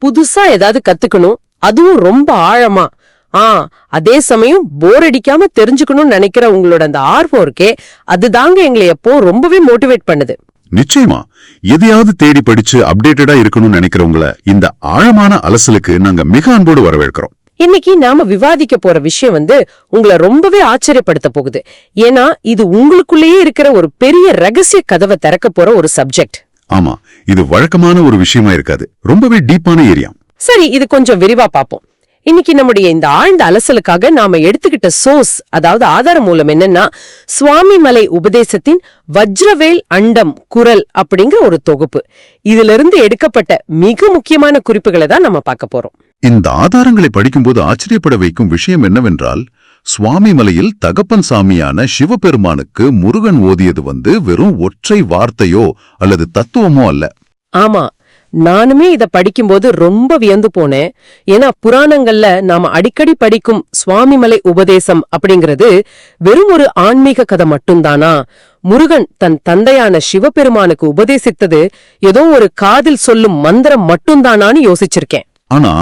புதுசா ஏதாவது கத்துக்கணும், அதுவும் ரொம்ப ஆழமா. அதே சமயம் போர் அடிக்காம தெரிஞ்சுக்கணும்னு நினைக்கிற உங்களோட அந்த ஆர்வம் இருக்கே, அதுதாங்க எங்களை எப்போ ரொம்பவே மோட்டிவேட் பண்ணுது. நிச்சயமா, எதையாவது தேடி படிச்சு அப்டேட்டடா இருக்கணும்னு நினைக்கிறவங்கள இந்த ஆழமான அலசலுக்கு நாங்க மிக அன்போடு வரவேற்கிறோம். இன்னைக்கு நாம விவாதிக்க போற விஷயம் உங்களை ரொம்பவே ஆச்சரியப்படுத்த போகுது. ஏன்னா இது உங்களுக்குள்ளேயே இருக்கிற ஒரு பெரிய ரகசிய கதவை திறக்க போற ஒரு சப்ஜெக்ட். ஆமா, இது வழக்கமான ஒரு விஷயமா இருக்காது, ரொம்பவே டீப்பான ஏரியா. சரி, இது கொஞ்சம் விரிவா பாப்போம். இன்னைக்கு நம்முடைய இந்த ஆழ்ந்த அலசலுக்காக நாம எடுத்துக்கிட்ட சோர்ஸ், அதாவது ஆதார மூலம் என்னன்னா, சுவாமிமலை உபதேசத்தின் வஜ்ரவேல் அண்டம் குரல் அப்படிங்கிற ஒரு தொகுப்பு. இதுல இருந்து எடுக்கப்பட்ட மிக முக்கியமான குறிப்புகளை தான் நம்ம பார்க்க போறோம். இந்த ஆதாரங்களை படிக்கும்போது ஆச்சரியப்பட வைக்கும் விஷயம் என்னவென்றால், சுவாமிமலையில் தகப்பன் சாமியான சிவபெருமானுக்கு முருகன் ஓதியது வெறும் ஒற்றை வார்த்தையோ அல்லது தத்துவமோ அல்ல. ஆமா, நானுமே இத படிக்கும்போது ரொம்ப வியந்து போனேன். ஏன்னா புராணங்கள்ல நாம அடிக்கடி படிக்கும் சுவாமிமலை உபதேசம் அப்படிங்கிறது வெறும் ஒரு ஆன்மீக கதை மட்டும்தானா? முருகன் தன் தந்தையான சிவபெருமானுக்கு உபதேசித்தது ஏதோ ஒரு காதில் சொல்லும் மந்திரம் மட்டும்தானான்னு யோசிச்சிருக்கேன். ஆனா